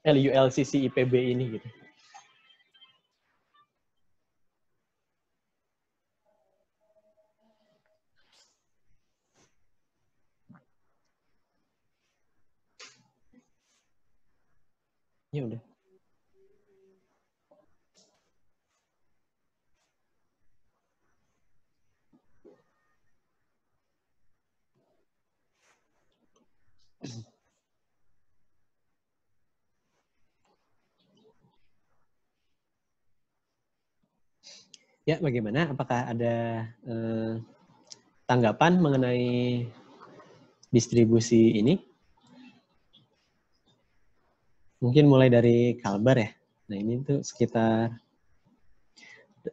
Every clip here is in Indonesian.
LULCC IPB ini gitu. Ya udah. Ya, bagaimana? Apakah ada tanggapan mengenai distribusi ini? Mungkin mulai dari Kalbar ya. Nah, ini tuh sekitar,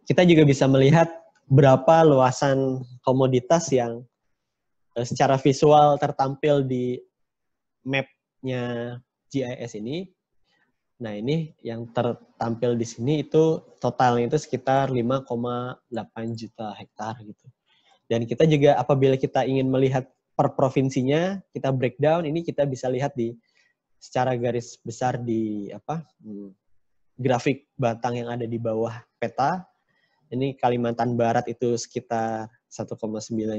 kita juga bisa melihat berapa luasan komoditas yang secara visual tertampil di map-nya GIS ini. Nah, ini yang tertampil di sini itu totalnya itu sekitar 5,8 juta hektar gitu. Dan kita juga apabila kita ingin melihat per provinsinya, kita breakdown, ini kita bisa lihat di secara garis besar di grafik batang yang ada di bawah peta. Ini Kalimantan Barat itu sekitar 1,9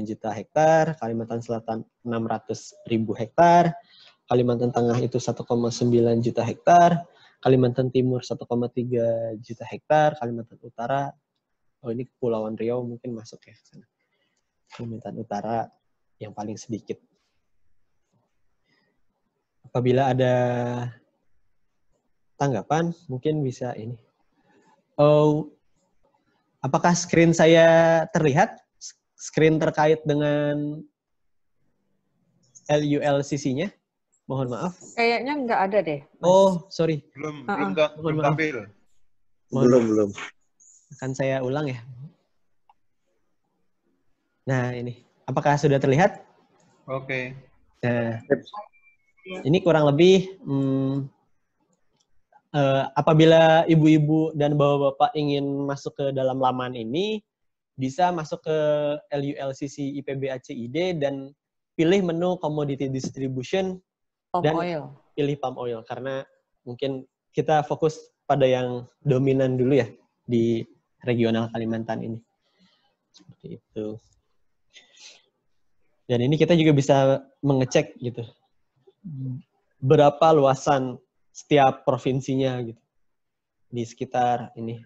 juta hektar, Kalimantan Selatan 600.000 hektar, Kalimantan Tengah itu 1,9 juta hektar, Kalimantan Timur 1,3 juta hektar, Kalimantan Utara, oh ini Kepulauan Riau mungkin masuk ya ke sana. Kalimantan Utara yang paling sedikit. Apabila ada tanggapan, mungkin bisa ini. Oh, apakah screen saya terlihat? Screen terkait dengan LULCC-nya? Mohon maaf. Kayaknya nggak ada deh, Mas. Oh, sorry. Belum Mohon maaf. tampil. Belum. Akan saya ulang ya. Nah, ini. Apakah sudah terlihat? Oke. Nah, ini kurang lebih apabila ibu-ibu dan bapak-bapak ingin masuk ke dalam laman ini, bisa masuk ke LULCC IPB ACID dan pilih menu Commodity Distribution dan pilih palm oil karena mungkin kita fokus pada yang dominan dulu ya di regional Kalimantan ini. Seperti itu. Dan ini kita juga bisa mengecek gitu berapa luasan setiap provinsinya gitu di sekitar ini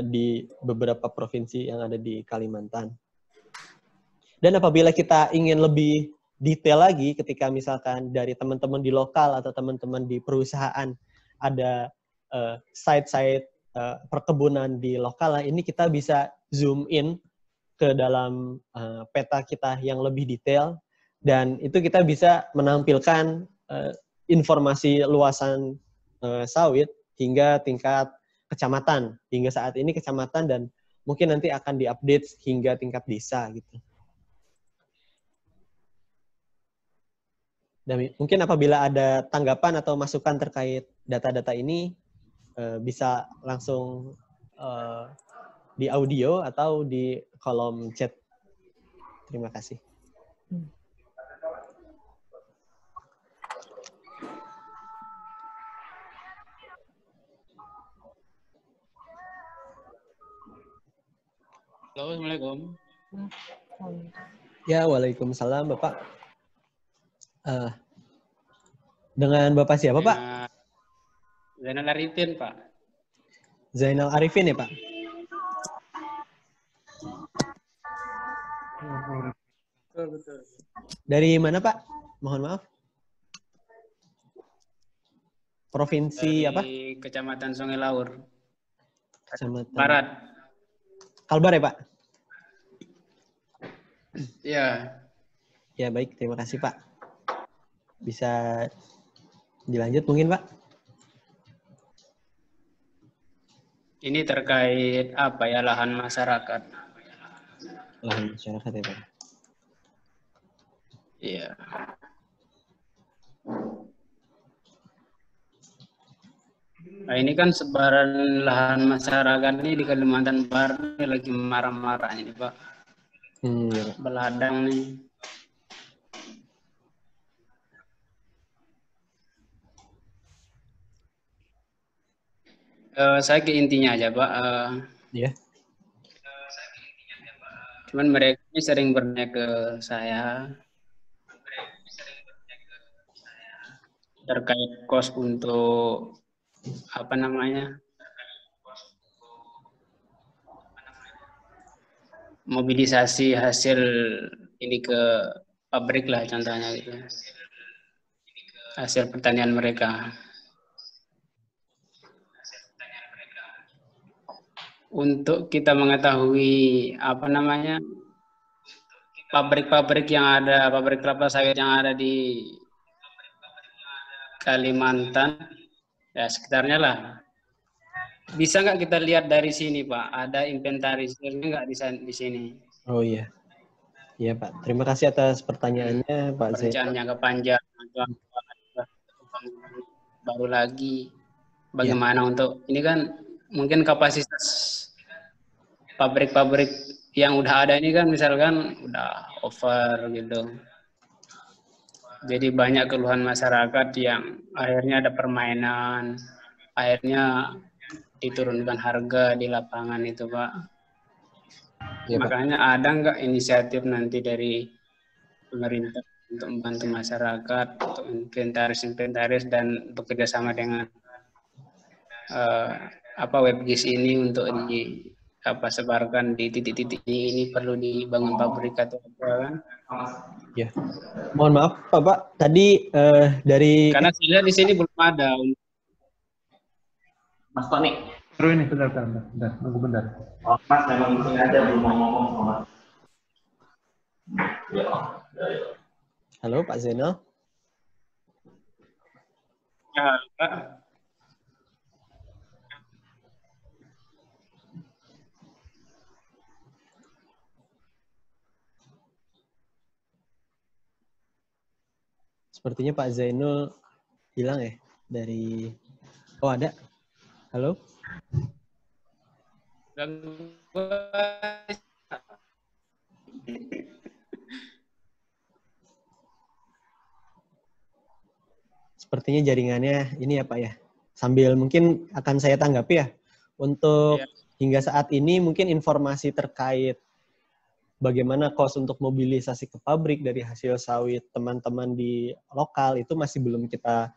di beberapa provinsi yang ada di Kalimantan. Dan apabila kita ingin lebih detail lagi ketika misalkan dari teman-teman di lokal atau teman-teman di perusahaan ada site-site perkebunan di lokal, ini kita bisa zoom in ke dalam peta kita yang lebih detail dan itu kita bisa menampilkan informasi luasan sawit hingga tingkat kecamatan. Hingga saat ini kecamatan dan mungkin nanti akan diupdate hingga tingkat desa gitu. Dan mungkin apabila ada tanggapan atau masukan terkait data-data ini, bisa langsung di audio atau di kolom chat. Terima kasih. Halo, Assalamualaikum. Ya, waalaikumsalam, Bapak. Dengan Bapak siapa, Pak? Zainal Arifin, Pak. Zainal Arifin ya, Pak? Betul. Dari mana, Pak? Mohon maaf. Provinsi Dari apa? Kecamatan Sungai Laur. Kecamatan Barat. Kalbar ya, Pak? Iya. Ya, baik. Terima kasih, Pak. Bisa dilanjut mungkin, Pak? Ini terkait apa ya, lahan masyarakat. Lahan masyarakat ya, Pak? Iya. Nah, ini kan sebaran lahan masyarakat ini di Kalimantan Barat ini lagi marah-marahnya nih, Pak. Ya, Pak. Beladang nih. Saya ke intinya aja, Pak. Ya. Cuman mereka ini sering bertanya ke saya terkait kos untuk apa namanya mobilisasi hasil ini ke pabrik lah contohnya gitu, hasil pertanian mereka. Untuk kita mengetahui apa namanya pabrik-pabrik yang ada, pabrik kelapa sawit yang ada di Kalimantan, ya sekitarnya lah. Bisa nggak kita lihat dari sini, Pak? Ada inventarisirnya nggak di sini? Oh iya. Iya Pak. Terima kasih atas pertanyaannya Pak Zainul. Perencanaan jangka panjang atau baru lagi. Bagaimana untuk ini kan mungkin kapasitas pabrik-pabrik yang udah ada ini kan misalkan udah over gitu. Jadi banyak keluhan masyarakat yang akhirnya ada permainan, akhirnya diturunkan harga di lapangan itu, Pak. Ya, Pak. Makanya ada nggak inisiatif nanti dari pemerintah untuk membantu masyarakat untuk inventaris dan bekerja sama dengan WebGIS ini untuk sebarkan di titik-titik ini perlu dibangun pabrik atau apa kan? Ya. Mohon maaf Pak, tadi dari karena saya lihat di sini belum ada. Mas Tony. Terus ini bentar, nunggu bentar. Oh, Mas memang di sini aja belum mau ngomong sama. Ya. Halo Pak Zainal. Ya, Pak. Sepertinya Pak Zainul hilang ya dari. Oh ada. Halo. Sepertinya jaringannya ini ya Pak ya. Sambil mungkin akan saya tanggapi ya. Untuk hingga saat ini mungkin informasi terkait bagaimana kos untuk mobilisasi ke pabrik dari hasil sawit teman-teman di lokal itu masih belum kita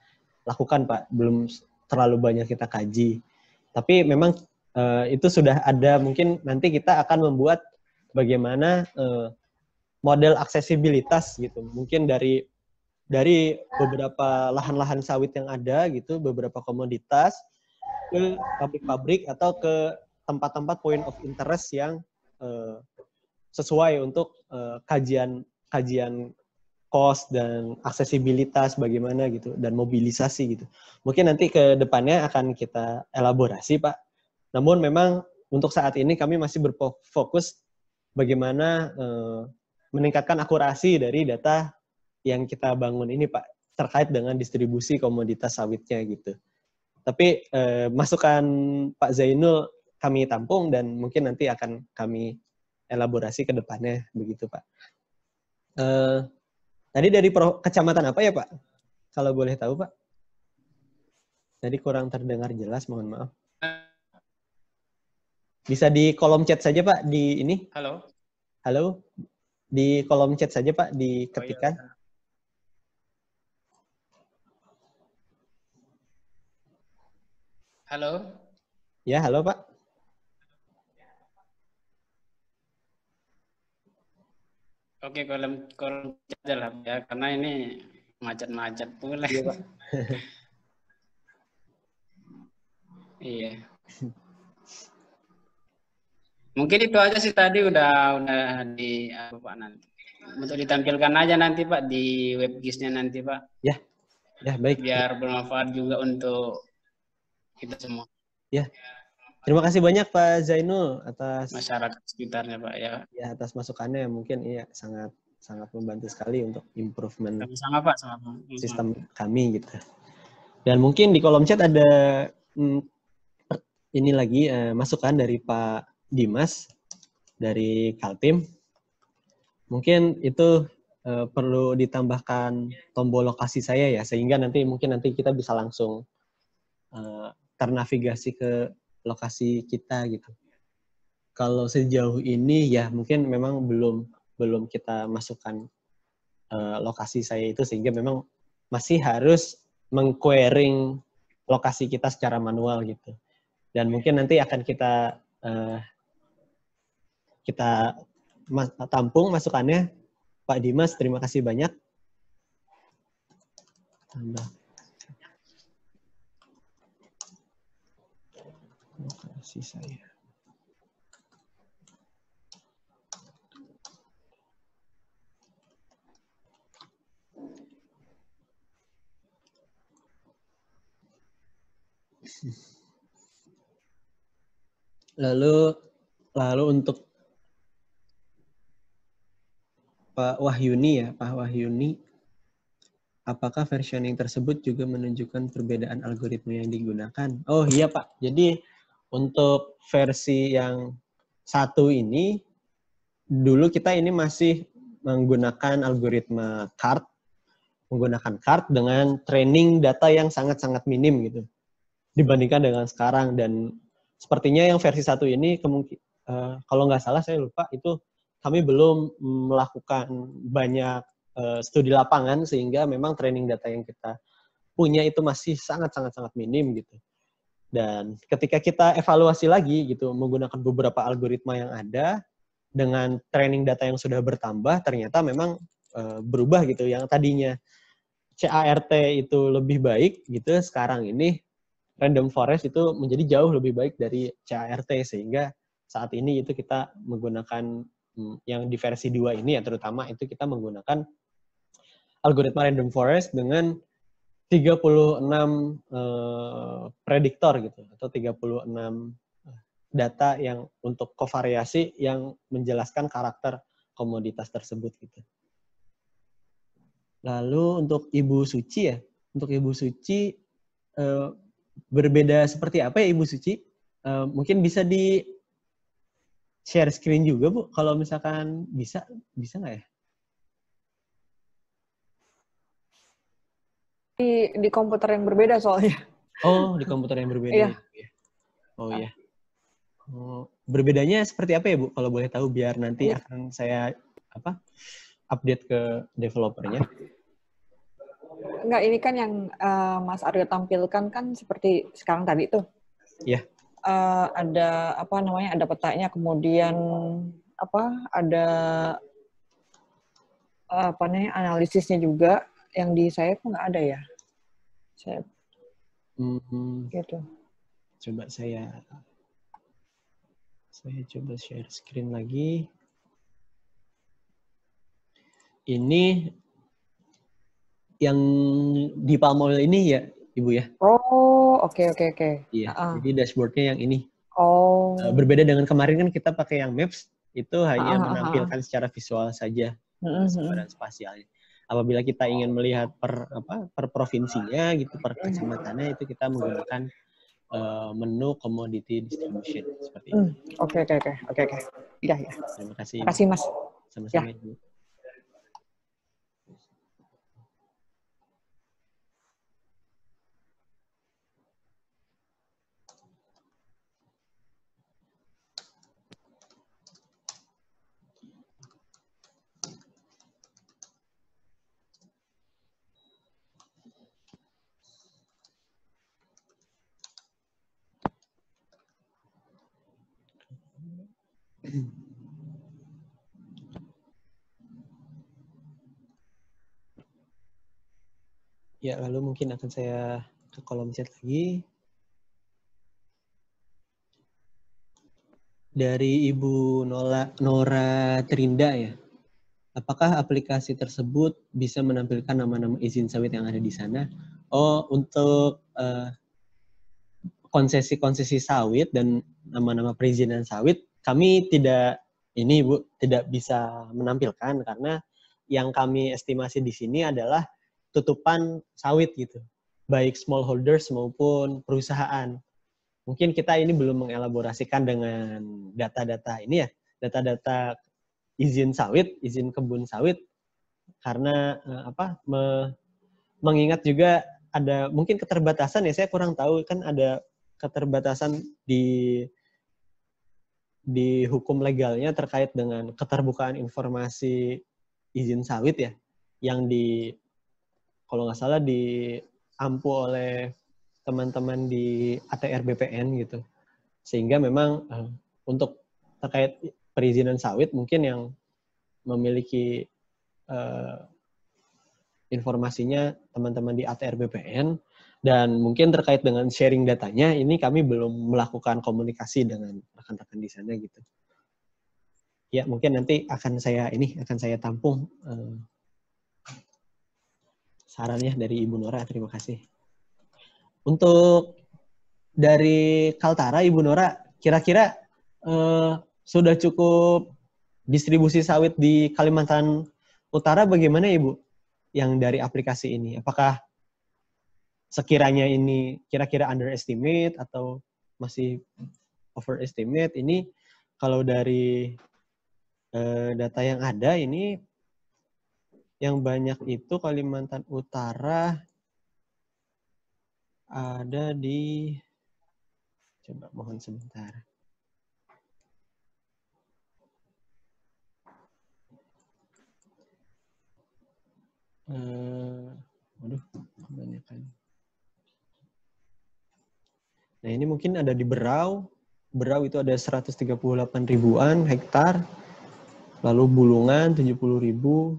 lakukan Pak. Belum terlalu banyak kita kaji. Tapi memang itu sudah ada, mungkin nanti kita akan membuat bagaimana model aksesibilitas gitu. Mungkin dari beberapa lahan-lahan sawit yang ada gitu, beberapa komoditas ke pabrik-pabrik atau ke tempat-tempat point of interest yang sesuai untuk kajian cost dan aksesibilitas bagaimana gitu dan mobilisasi gitu. Mungkin nanti ke depannya akan kita elaborasi Pak. Namun memang untuk saat ini kami masih berfokus bagaimana meningkatkan akurasi dari data yang kita bangun ini Pak, terkait dengan distribusi komoditas sawitnya gitu. Tapi masukan Pak Zainul kami tampung dan mungkin nanti akan kami elaborasi ke depannya begitu Pak. Tadi dari kecamatan apa ya Pak? Kalau boleh tahu Pak? Tadi kurang terdengar jelas, mohon maaf. Bisa di kolom chat saja Pak, di ini. Halo. Halo. Di kolom chat saja Pak, diketikkan. Oh, iya. Halo. Ya, halo Pak. Oke, kolom chat aja lah ya, karena ini macet-macet pula. Iya Pak. Iya. Mungkin itu aja sih tadi udah di apa Pak nanti. Untuk ditampilkan aja nanti Pak di WebGIS-nya nanti Pak. Ya. Ya, baik. Biar bermanfaat juga untuk kita semua. Ya. Terima kasih banyak Pak Zainul atas masyarakat sekitarnya Pak ya. Ya, atas masukannya mungkin iya sangat membantu sekali untuk improvement sama Pak, sama sistem kami gitu. Dan mungkin di kolom chat ada ini lagi masukan dari Pak Dimas dari Kaltim. Mungkin itu perlu ditambahkan tombol lokasi saya ya, sehingga nanti kita bisa langsung ternavigasi ke lokasi kita gitu. Kalau sejauh ini ya mungkin memang belum kita masukkan lokasi saya itu, sehingga memang masih harus meng-querying lokasi kita secara manual gitu. Dan mungkin nanti akan kita tampung masukannya. Pak Dimas, terima kasih banyak. Lokasi saya. Lalu untuk Pak Wahyuni ya, Pak Wahyuni, apakah versioning tersebut juga menunjukkan perbedaan algoritma yang digunakan? Oh iya Pak, jadi untuk versi yang satu ini, dulu kita ini masih menggunakan algoritma CART, menggunakan CART dengan training data yang sangat-sangat minim gitu, dibandingkan dengan sekarang. Dan sepertinya yang versi satu ini kalau nggak salah saya lupa itu kami belum melakukan banyak studi lapangan, sehingga memang training data yang kita punya itu masih sangat minim gitu. Dan ketika kita evaluasi lagi gitu menggunakan beberapa algoritma yang ada dengan training data yang sudah bertambah, ternyata memang berubah gitu. Yang tadinya CART itu lebih baik gitu, sekarang ini random forest itu menjadi jauh lebih baik dari CART, sehingga saat ini itu kita menggunakan yang di versi 2 ini ya, terutama itu kita menggunakan algoritma random forest dengan 36 prediktor gitu, atau 36 data yang untuk kovariasi yang menjelaskan karakter komoditas tersebut gitu. Lalu untuk Ibu Suci ya, untuk Ibu Suci berbeda seperti apa ya Ibu Suci? Mungkin bisa di share screen juga Bu, kalau misalkan bisa nggak ya? Di komputer yang berbeda soalnya. Oh, di komputer yang berbeda. Iya. Ya. Oh ya. Oh, berbedanya seperti apa ya Bu? Kalau boleh tahu, biar nanti akan saya update ke developernya. Enggak, ini kan yang Mas Aryo tampilkan kan seperti sekarang tadi tuh. Iya. Ada ada petanya, kemudian ada analisisnya juga. Yang di saya kok nggak ada ya. Gitu. Coba saya coba share screen lagi. Ini yang di Palmol ini ya, Ibu ya? Oh, oke. Iya, jadi dashboardnya yang ini. Oh. Berbeda dengan kemarin kan kita pakai yang Maps, itu hanya menampilkan secara visual saja sebaran spasialnya. Apabila kita ingin melihat per provinsinya gitu, per kecamatannya, itu kita menggunakan menu commodity distribution seperti itu. Oke. Ya. Terima kasih. Terima kasih Mas. Sama-sama Ya. Ibu. Ya, lalu mungkin akan saya ke kolom chat lagi. Dari Ibu Nora Trinda ya. Apakah aplikasi tersebut bisa menampilkan nama-nama izin sawit yang ada di sana? Oh, untuk konsesi-konsesi sawit dan nama-nama perizinan sawit, kami tidak bisa menampilkan, karena yang kami estimasi di sini adalah tutupan sawit gitu, baik smallholders maupun perusahaan. Mungkin kita ini belum mengelaborasikan dengan data-data ini ya, data-data izin sawit, izin kebun sawit, karena mengingat juga ada mungkin keterbatasan ya, saya kurang tahu kan ada keterbatasan di hukum legalnya terkait dengan keterbukaan informasi izin sawit ya, yang kalau nggak salah diampu oleh teman-teman di ATR BPN gitu. Sehingga memang untuk terkait perizinan sawit mungkin yang memiliki informasinya teman-teman di ATR BPN, dan mungkin terkait dengan sharing datanya ini kami belum melakukan komunikasi dengan rekan-rekan di sana gitu. Ya mungkin nanti akan saya tampung sarannya dari Ibu Nora. Terima kasih. Untuk dari Kaltara, Ibu Nora, kira-kira sudah cukup distribusi sawit di Kalimantan Utara bagaimana Ibu yang dari aplikasi ini? Apakah sekiranya ini kira-kira underestimate atau masih overestimate? Ini kalau dari data yang ada ini yang banyak itu Kalimantan Utara ada di, coba mohon sebentar. Waduh, kebanyakan. Nah ini mungkin ada di Berau. Berau itu ada 138 ribuan hektar. Lalu Bulungan 70 ribu.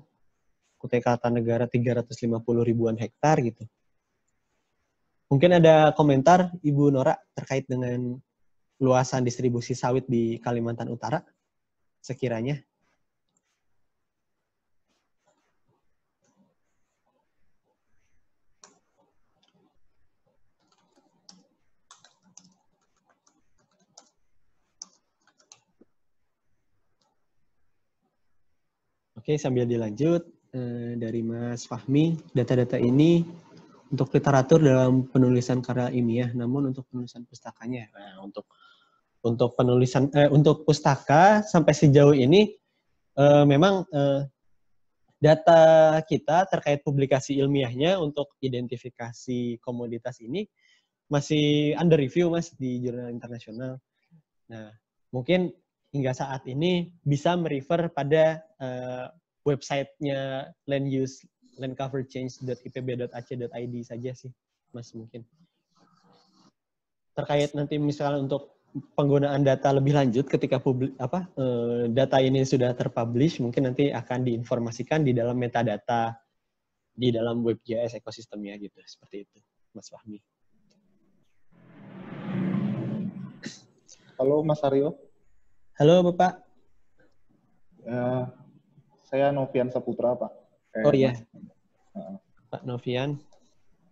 Kutai Kartanegara 350 ribuan hektar gitu. Mungkin ada komentar Ibu Nora terkait dengan luasan distribusi sawit di Kalimantan Utara sekiranya. Oke, sambil dilanjut dari Mas Fahmi, data-data ini untuk literatur dalam penulisan karya ilmiah, namun untuk penulisan pustakanya. Nah, untuk penulisan untuk pustaka sampai sejauh ini memang data kita terkait publikasi ilmiahnya untuk identifikasi komoditas ini masih under review Mas di jurnal internasional. Nah, mungkin hingga saat ini bisa merefer pada website-nya landcoverchange.ipb.ac.id saja sih, Mas mungkin. Terkait nanti misalnya untuk penggunaan data lebih lanjut ketika data ini sudah terpublish, mungkin nanti akan diinformasikan di dalam metadata di dalam WebGIS ekosistemnya gitu, seperti itu, Mas Fahmi. Halo Mas Aryo. Halo Bapak. Saya Novian Saputra Pak. Oh iya, Pak Novian.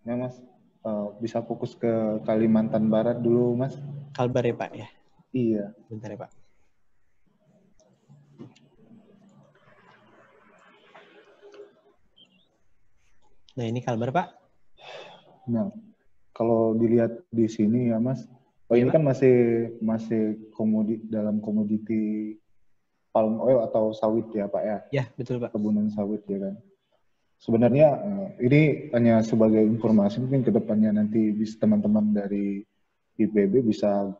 Ya Mas, bisa fokus ke Kalimantan Barat dulu Mas. Kalbar ya Pak ya? Iya. Bentar ya Pak. Nah ini Kalbar Pak. Nah, kalau dilihat di sini ya Mas, ini kan masih dalam komoditi palm oil atau sawit ya Pak ya? Ya betul Pak. Kebunan sawit ya kan. Sebenarnya ini hanya sebagai informasi, mungkin ke depannya nanti bisa teman-teman dari IPB bisa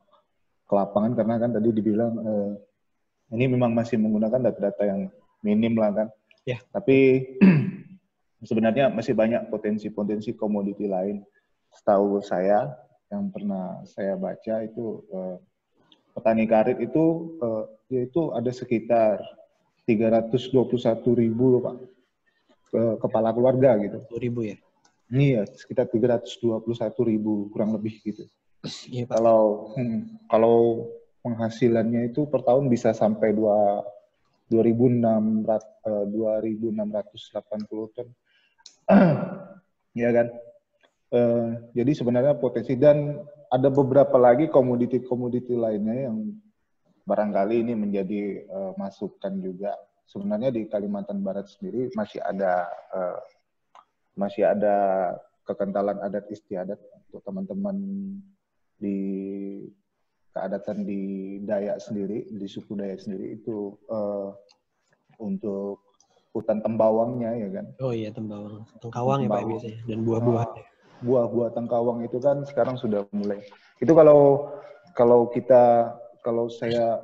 ke lapangan, karena kan tadi dibilang ini memang masih menggunakan data-data yang minim lah kan. Ya. Tapi sebenarnya masih banyak potensi-potensi komoditi lain. Setahu saya, yang pernah saya baca itu petani karet itu yaitu ada sekitar 321.000 loh Pak, kepala keluarga gitu. 1.000 ya? Iya, sekitar 321.000 kurang lebih gitu. Iya, Pak. Kalau penghasilannya itu per tahun bisa sampai 2.680 ton. Ya kan? Jadi sebenarnya potensi, dan ada beberapa lagi komoditi lainnya yang barangkali ini menjadi masukan juga. Sebenarnya di Kalimantan Barat sendiri masih ada kekentalan adat istiadat untuk teman-teman di keadatan di Dayak sendiri, di suku Dayak sendiri itu untuk hutan tembawangnya ya kan. Oh iya, tembawang. Tengkawang ya Pak biasanya, dan buah-buah. buah-buah tengkawang itu kan sekarang sudah mulai. Itu kalau saya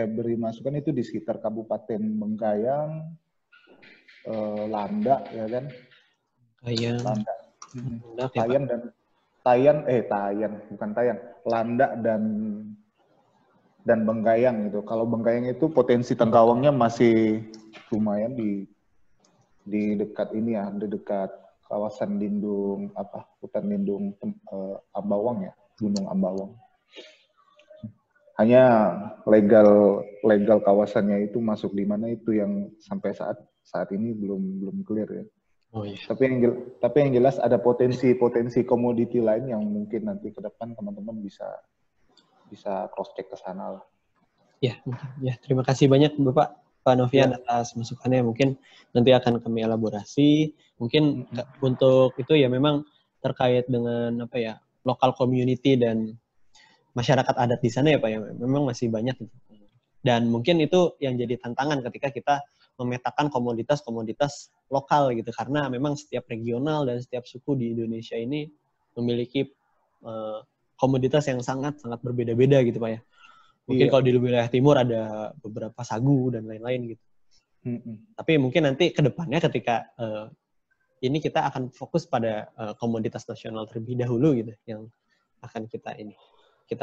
beri masukan itu di sekitar Kabupaten Bengkayang, Landak ya kan, Kayak Landak, Landak ya, Pak. Landak dan Bengkayang itu. Kalau Bengkayang itu potensi tengkawangnya masih lumayan di dekat ini ya, di dekat kawasan lindung hutan lindung Ambawang ya, Gunung Ambawang. Hanya legal kawasannya itu masuk di mana itu yang sampai saat ini belum clear ya. Oh iya. Tapi yang jelas ada potensi komoditi lain yang mungkin nanti ke depan teman-teman bisa cross check ke sana lah. Ya, mungkin. Ya, terima kasih banyak Bapak Pak Novian atas masukannya. Mungkin nanti akan kami elaborasi. Mungkin untuk itu ya memang terkait dengan lokal community dan masyarakat adat di sana ya Pak ya. Memang masih banyak gitu. Dan mungkin itu yang jadi tantangan ketika kita memetakan komoditas-komoditas lokal gitu, karena memang setiap regional dan setiap suku di Indonesia ini memiliki komoditas yang sangat-sangat berbeda-beda gitu Pak ya. Mungkin kalau di wilayah timur ada beberapa sagu dan lain-lain gitu. Tapi mungkin nanti ke depannya ketika ini kita akan fokus pada komoditas nasional terlebih dahulu gitu, yang akan kita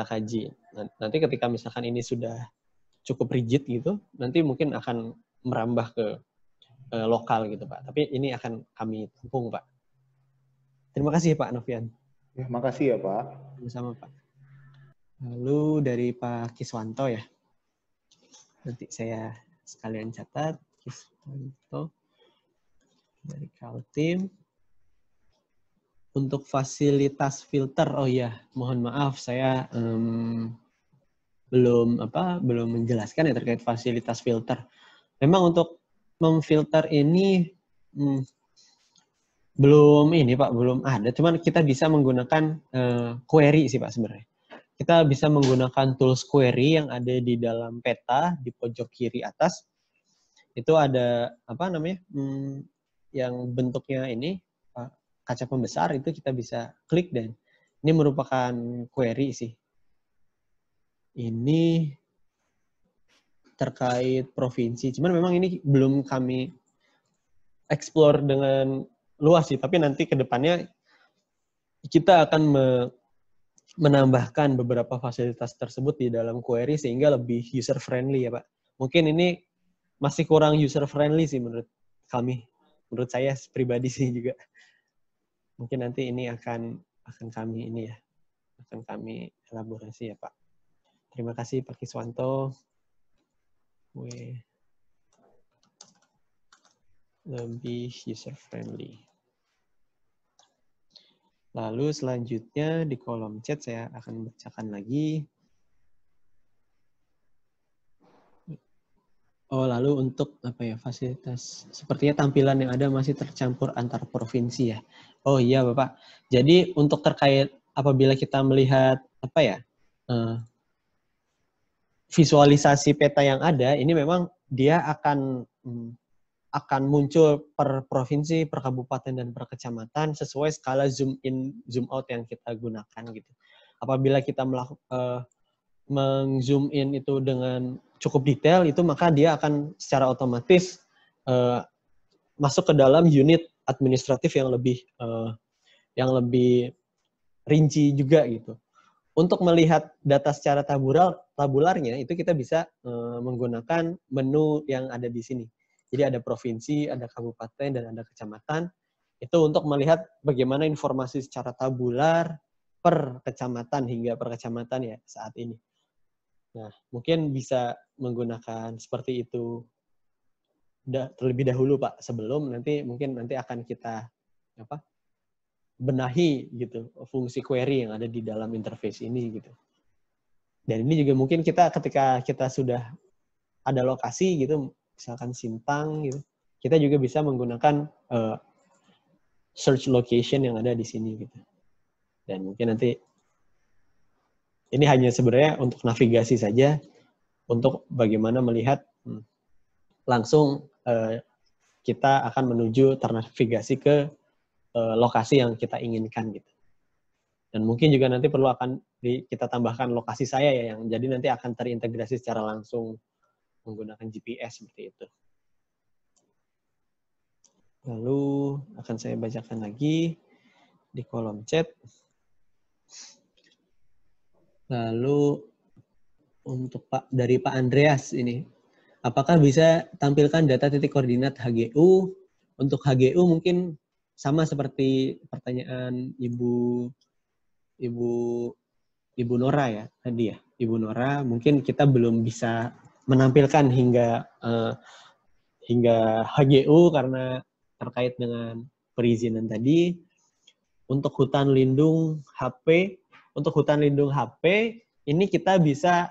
kaji. Nanti ketika misalkan ini sudah cukup rigid gitu, nanti mungkin akan merambah ke lokal gitu Pak. Tapi ini akan kami tampung Pak. Terima kasih Pak Novian. Ya, makasih ya Pak. Sama Pak. Lalu dari Pak Kiswanto ya. Nanti saya sekalian catat. Kiswanto dari Kaltim. Untuk fasilitas filter, oh iya, mohon maaf saya belum menjelaskan ya terkait fasilitas filter. Memang untuk memfilter ini belum ada. Cuman kita bisa menggunakan query sih Pak sebenarnya. Kita bisa menggunakan tools query yang ada di dalam peta di pojok kiri atas. Itu ada yang bentuknya ini kaca pembesar, itu kita bisa klik dan ini merupakan query sih. Ini terkait provinsi. Cuman memang ini belum kami explore dengan luas sih, tapi nanti ke depannya kita akan menambahkan beberapa fasilitas tersebut di dalam query sehingga lebih user friendly ya Pak. Mungkin ini masih kurang user friendly sih menurut kami. Menurut saya pribadi sih juga. Mungkin nanti ini akan kami elaborasi ya Pak. Terima kasih Pak Kiswanto. Lebih user friendly. Lalu selanjutnya di kolom chat saya akan bacakan lagi. Oh, lalu untuk fasilitas, sepertinya tampilan yang ada masih tercampur antar provinsi ya. Oh iya Bapak. Jadi untuk terkait apabila kita melihat visualisasi peta yang ada, ini memang dia akan muncul per provinsi, per kabupaten dan per kecamatan sesuai skala zoom in, zoom out yang kita gunakan gitu. Apabila kita meng-zoom in itu dengan cukup detail, itu maka dia akan secara otomatis masuk ke dalam unit administratif yang lebih rinci juga gitu. Untuk melihat data secara tabularnya itu kita bisa menggunakan menu yang ada di sini. Jadi ada provinsi, ada kabupaten, dan ada kecamatan. Itu untuk melihat bagaimana informasi secara tabular per kecamatan hingga per kecamatan ya saat ini. Nah, mungkin bisa menggunakan seperti itu terlebih dahulu Pak, sebelum nanti akan kita benahi gitu fungsi query yang ada di dalam interface ini gitu. Dan ini juga mungkin ketika kita sudah ada lokasi gitu, misalkan Sintang gitu, kita juga bisa menggunakan search location yang ada di sini gitu. Dan mungkin nanti ini hanya sebenarnya untuk navigasi saja, untuk bagaimana melihat langsung kita akan menuju ternavigasi ke lokasi yang kita inginkan gitu. Dan mungkin juga nanti perlu akan kita tambahkan lokasi saya ya, yang jadi nanti akan terintegrasi secara langsung menggunakan GPS seperti itu. Lalu akan saya bacakan lagi di kolom chat. Lalu untuk dari Pak Andreas ini, apakah bisa tampilkan data titik koordinat HGU? Untuk HGU mungkin sama seperti pertanyaan Ibu Nora ya tadi ya. Ibu Nora, mungkin kita belum bisa menampilkan hingga HGU karena terkait dengan perizinan tadi. Untuk hutan lindung HP, ini kita bisa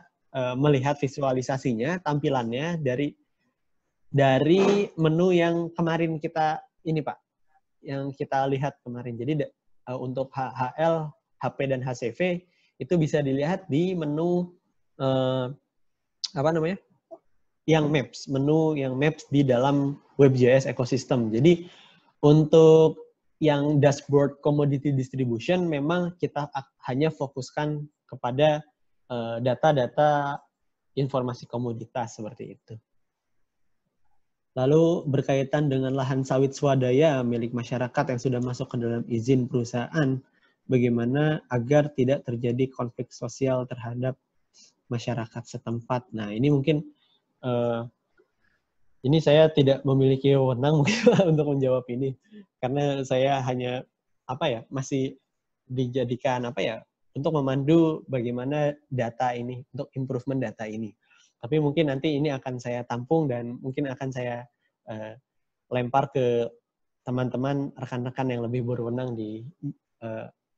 melihat visualisasinya, tampilannya dari menu yang kemarin kita ini Pak, yang kita lihat kemarin. Jadi untuk HL, HP dan HCV itu bisa dilihat di menu menu yang maps di dalam WebGIS ecosystem. Jadi untuk yang dashboard commodity distribution memang kita hanya fokuskan kepada data-data informasi komoditas seperti itu. Lalu berkaitan dengan lahan sawit swadaya milik masyarakat yang sudah masuk ke dalam izin perusahaan, bagaimana agar tidak terjadi konflik sosial terhadap masyarakat setempat. Nah, ini mungkin ini saya tidak memiliki wewenang untuk menjawab ini karena saya hanya masih dijadikan untuk memandu bagaimana data ini, untuk improvement data ini. Tapi mungkin nanti ini akan saya tampung dan mungkin akan saya lempar ke teman-teman rekan-rekan yang lebih berwenang di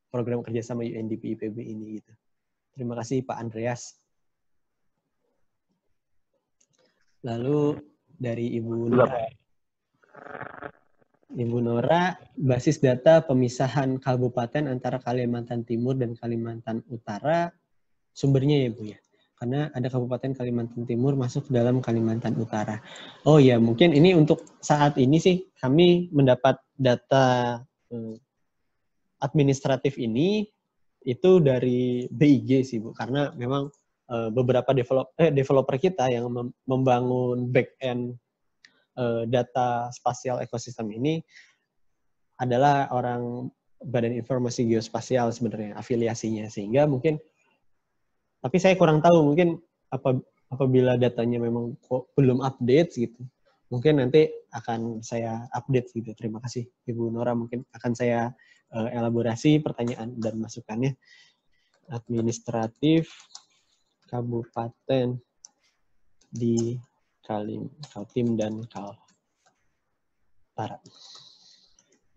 program kerjasama UNDP IPB ini gitu. Terima kasih Pak Andreas. Lalu dari Ibu Nora. Ibu Nora, basis data pemisahan kabupaten antara Kalimantan Timur dan Kalimantan Utara, sumbernya ya Bu ya? Karena ada Kabupaten Kalimantan Timur masuk dalam Kalimantan Utara. Oh ya, mungkin ini untuk saat ini sih kami mendapat data administratif ini itu dari BIG sih Bu, karena memang beberapa developer kita yang membangun back-end data spasial ekosistem ini adalah orang Badan Informasi Geospasial sebenarnya afiliasinya, sehingga mungkin, tapi saya kurang tahu mungkin apabila datanya memang belum update gitu, mungkin nanti akan saya update gitu. Terima kasih Ibu Nora, mungkin akan saya elaborasi pertanyaan dan masukannya. Administratif kabupaten di Kaltim dan Kaltara.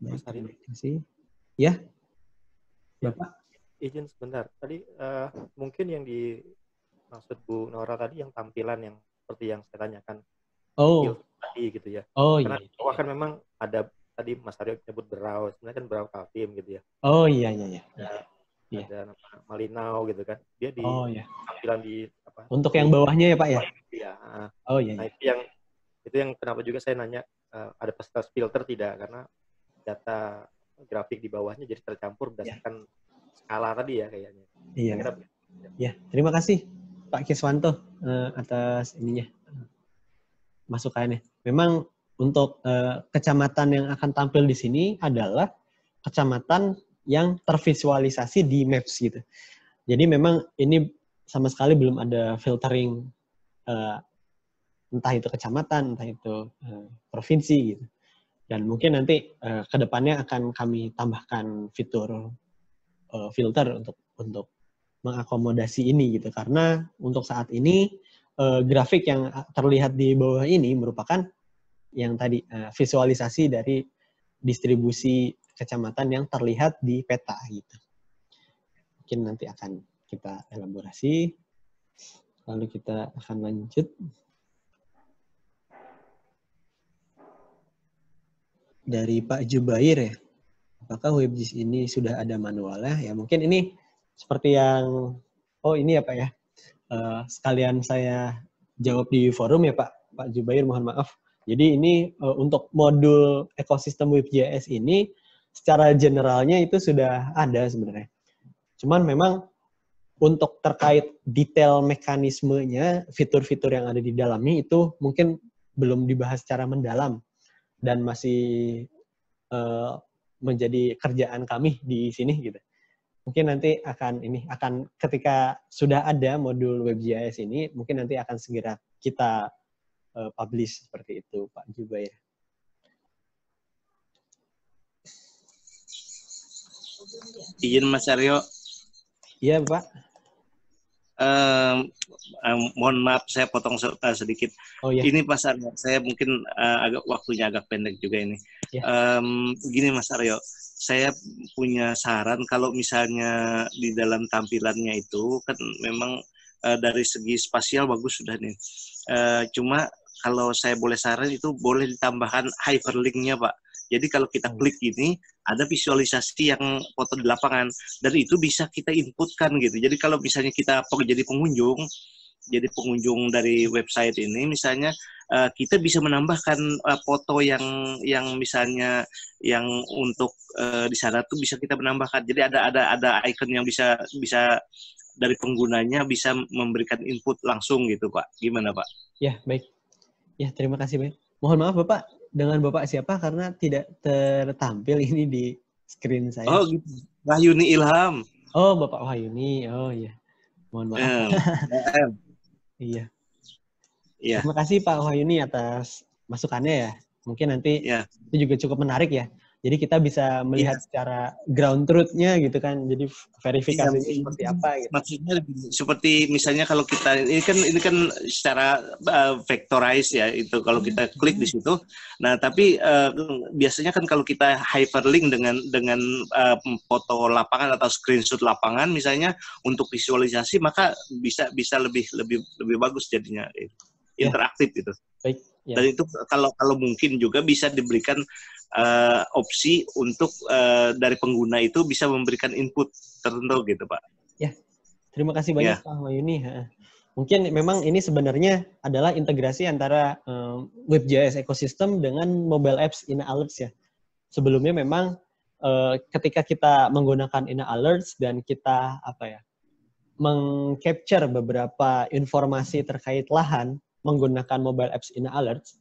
Baik, terima kasih. Ya, Bapak. Izin sebentar. Tadi mungkin yang dimaksud Bu Nora tadi yang tampilan yang seperti yang saya tanyakan. Oh. Tadi gitu ya. Oh karena iya. Karena kan memang ada tadi Mas Aryo nyebut Berau, sebenarnya kan Berau Kaltim gitu ya. Oh iya. Ada nama Malinau gitu kan. Dia di tampilan di apa? Untuk yang bawahnya ya Pak ya? Iya. Oh iya. Nah, itu yang kenapa juga saya nanya ada fasilitas filter tidak, karena data grafik di bawahnya jadi tercampur berdasarkan skala tadi ya kayaknya. Iya. Ya, terima kasih Pak Kiswanto atas ininya masukannya. Memang untuk kecamatan yang akan tampil di sini adalah kecamatan yang tervisualisasi di Maps gitu. Jadi memang ini sama sekali belum ada filtering entah itu kecamatan, entah itu provinsi gitu. Dan mungkin nanti ke depannya akan kami tambahkan fitur filter untuk mengakomodasi ini gitu. Karena untuk saat ini grafik yang terlihat di bawah ini merupakan yang tadi visualisasi dari distribusi kecamatan yang terlihat di peta gitu. Mungkin nanti akan kita elaborasi. Lalu kita akan lanjut. Dari Pak Jubair ya. Apakah WebGIS ini sudah ada manualnya? Ya mungkin ini seperti yang, ini ya Pak ya. Sekalian saya jawab di forum ya Pak Jubair, mohon maaf. Jadi ini untuk modul ekosistem WebGIS ini secara generalnya itu sudah ada sebenarnya. Cuman memang untuk terkait detail mekanismenya, fitur-fitur yang ada di dalamnya itu mungkin belum dibahas secara mendalam dan masih menjadi kerjaan kami di sini gitu. Mungkin nanti akan ketika sudah ada modul WebGIS ini, mungkin nanti akan segera kita publish seperti itu, Pak Juba ya. Izin Mas Aryo, Iya, Pak. mohon maaf saya potong sedikit. Oh iya. Ini Mas Aryo, saya mungkin waktunya agak pendek juga ini. Ya. Gini Mas Aryo, saya punya saran kalau misalnya di dalam tampilannya itu kan memang dari segi spasial bagus sudah nih. Cuma kalau saya boleh saran itu boleh ditambahkan hyperlink-nya Pak. Jadi kalau kita klik ini ada visualisasi yang foto di lapangan dan itu bisa kita inputkan gitu. Jadi kalau misalnya kita jadi pengunjung dari website ini misalnya kita bisa menambahkan foto yang misalnya yang untuk di sana tuh bisa kita menambahkan. Jadi ada icon yang bisa dari penggunanya bisa memberikan input langsung gitu Pak. Gimana Pak? Ya, baik. Ya, terima kasih Pak. Mohon maaf Bapak, dengan Bapak siapa karena tidak tertampil ini di screen saya. Oh, gitu. Wahyuni Ilham. Oh, Bapak Wahyuni. Oh iya. Mohon maaf. Iya. Iya. Terima kasih Pak Wahyuni atas masukannya ya. Mungkin nanti itu juga cukup menarik ya. Jadi kita bisa melihat secara ground truth-nya gitu kan. Jadi verifikasi seperti apa gitu. Maksudnya seperti misalnya kalau kita ini kan secara vectorize ya itu kalau kita klik di situ. Nah, tapi biasanya kan kalau kita hyperlink dengan foto lapangan atau screenshot lapangan misalnya untuk visualisasi maka bisa lebih bagus jadinya. Interaktif gitu. Baik. Ya. Dan itu kalau mungkin juga bisa diberikan opsi untuk dari pengguna itu bisa memberikan input tertentu gitu Pak. Ya, terima kasih banyak Pak Wahyuni. Mungkin memang ini sebenarnya adalah integrasi antara WebGIS ecosystem dengan mobile apps Ina Alerts ya. Sebelumnya memang ketika kita menggunakan Ina Alerts dan kita meng-capture beberapa informasi terkait lahan menggunakan mobile apps Ina Alerts,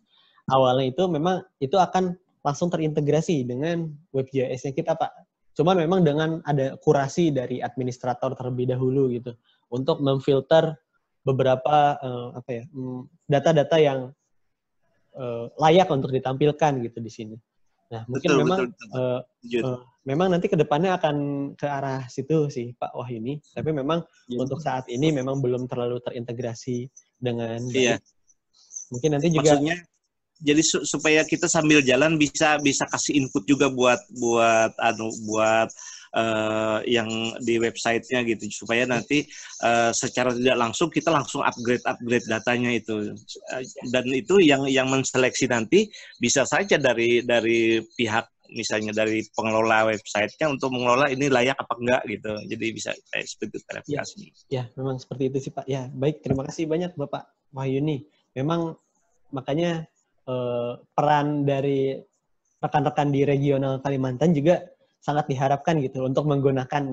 awalnya itu memang itu akan langsung terintegrasi dengan WebGIS-nya kita, Pak. Cuma memang dengan ada kurasi dari administrator terlebih dahulu gitu untuk memfilter beberapa data-data yang layak untuk ditampilkan gitu di sini. Nah, mungkin memang nanti ke depannya akan ke arah situ sih Pak Wahyuni, tapi memang untuk saat ini memang belum terlalu terintegrasi dengan mungkin nanti juga maksudnya jadi supaya kita sambil jalan bisa kasih input juga buat yang di websitenya gitu supaya nanti secara tidak langsung kita langsung upgrade datanya itu dan itu yang menseleksi nanti bisa saja dari pihak misalnya dari pengelola websitenya untuk mengelola ini layak apa enggak gitu jadi bisa seperti verifikasi. Ya, memang seperti itu sih Pak. Ya baik, terima kasih banyak Bapak Wahyuni. Memang makanya peran dari rekan-rekan di regional Kalimantan juga sangat diharapkan gitu untuk menggunakan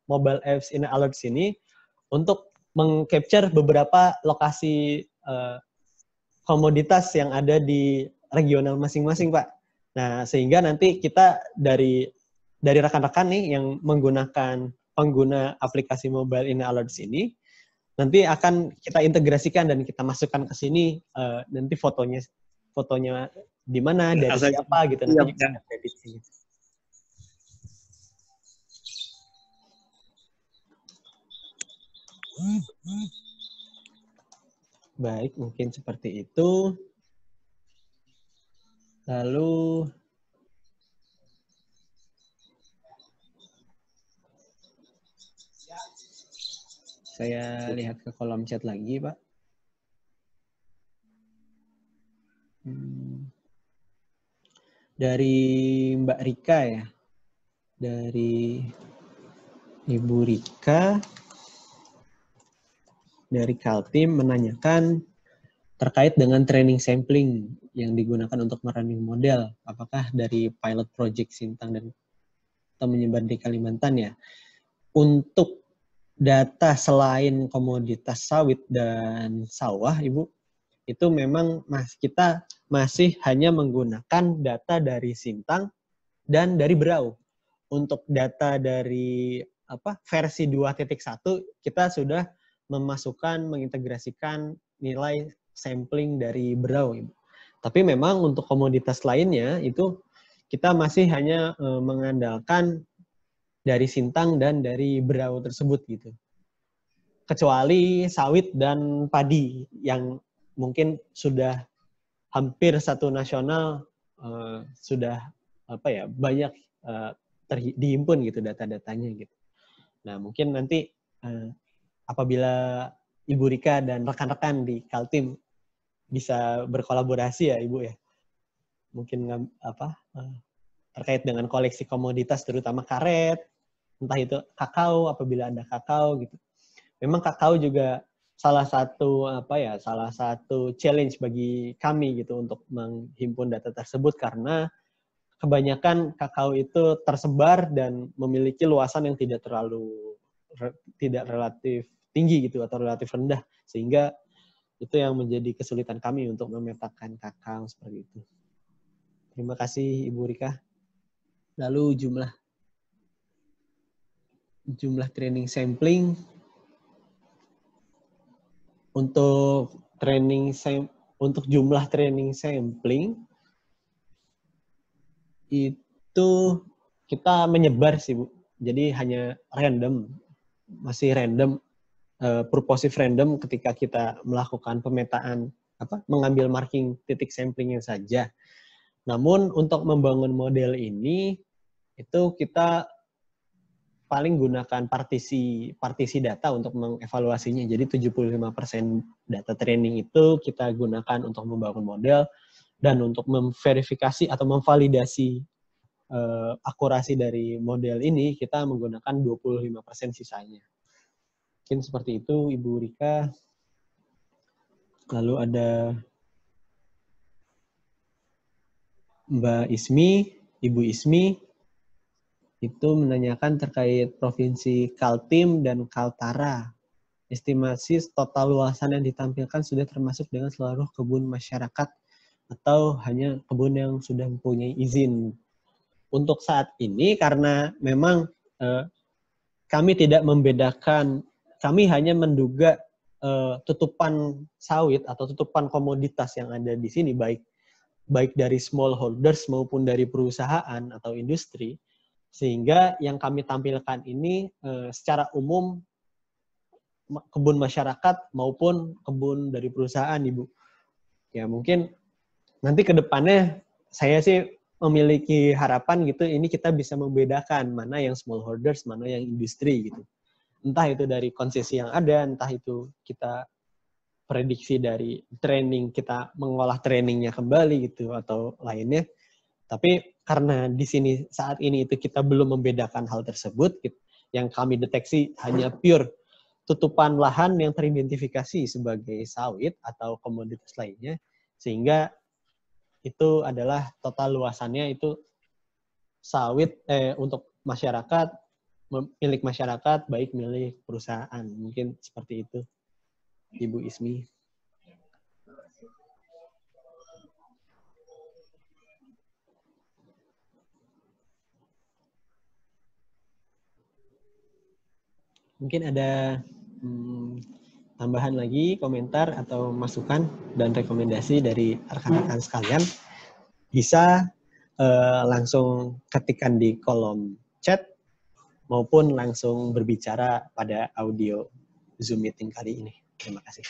mobile apps Ina Alerts ini untuk meng-capture beberapa lokasi komoditas yang ada di regional masing-masing Pak. Nah sehingga nanti kita dari rekan-rekan nih yang menggunakan pengguna aplikasi mobile Ina Alerts ini nanti akan kita integrasikan dan kita masukkan ke sini nanti fotonya di mana dari siapa gitu nanti juga ada prediksi. Baik, mungkin seperti itu. Lalu saya lihat ke kolom chat lagi, Pak. Dari Mbak Rika ya. Dari Ibu Rika. Dari Kaltim menanyakan terkait dengan training sampling yang digunakan untuk merunning model. Apakah dari pilot project Sintang dan atau menyebar di Kalimantan ya. Untuk data selain komoditas sawit dan sawah, Ibu, itu memang kita masih hanya menggunakan data dari Sintang dan dari Berau. Untuk data dari versi 2.1 kita sudah mengintegrasikan nilai sampling dari Berau, Ibu. Tapi memang untuk komoditas lainnya itu kita masih hanya mengandalkan dari Sintang dan dari Berau tersebut gitu. Kecuali sawit dan padi yang mungkin sudah hampir satu nasional sudah banyak dihimpun gitu data-datanya gitu. Nah, mungkin nanti apabila Ibu Rika dan rekan-rekan di Kaltim bisa berkolaborasi ya Ibu ya. Mungkin terkait dengan koleksi komoditas terutama karet, entah itu kakao apabila ada kakao gitu. Memang kakao juga salah satu challenge bagi kami gitu untuk menghimpun data tersebut karena kebanyakan kakao itu tersebar dan memiliki luasan yang tidak relatif tinggi gitu atau relatif rendah, sehingga itu yang menjadi kesulitan kami untuk memetakan kakao seperti itu. Terima kasih Ibu Rika. Lalu jumlah training sampling untuk jumlah training sampling itu kita menyebar sih Bu. Jadi hanya masih random, purposive random ketika kita melakukan pemetaan, mengambil marking titik samplingnya saja. Namun untuk membangun model ini itu kita paling gunakan partisi data untuk mengevaluasinya. Jadi 75% data training itu kita gunakan untuk membangun model dan untuk memverifikasi atau memvalidasi akurasi dari model ini kita menggunakan 25% sisanya. Mungkin seperti itu Ibu Rika. Lalu ada Mbak Ismi, Ibu Ismi, itu menanyakan terkait Provinsi Kaltim dan Kaltara. Estimasi total luasan yang ditampilkan sudah termasuk dengan seluruh kebun masyarakat atau hanya kebun yang sudah mempunyai izin. Untuk saat ini karena memang kami tidak membedakan, kami hanya menduga tutupan sawit atau tutupan komoditas yang ada di sini baik dari smallholders maupun dari perusahaan atau industri, sehingga yang kami tampilkan ini secara umum kebun masyarakat maupun kebun dari perusahaan, Ibu. Ya mungkin nanti ke depannya saya sih memiliki harapan gitu, ini kita bisa membedakan mana yang smallholders, mana yang industri gitu. Entah itu dari konsesi yang ada, entah itu kita prediksi dari training, kita mengolah trainingnya kembali gitu, atau lainnya. Tapi karena di sini saat ini itu kita belum membedakan hal tersebut, yang kami deteksi hanya pure tutupan lahan yang teridentifikasi sebagai sawit atau komoditas lainnya, sehingga itu adalah total luasannya itu sawit untuk masyarakat, milik masyarakat, baik milik perusahaan. Mungkin seperti itu, Ibu Ismi. Mungkin ada tambahan lagi, komentar atau masukan dan rekomendasi dari rekan-rekan sekalian, bisa langsung ketikkan di kolom chat maupun langsung berbicara pada audio Zoom meeting kali ini. Terima kasih.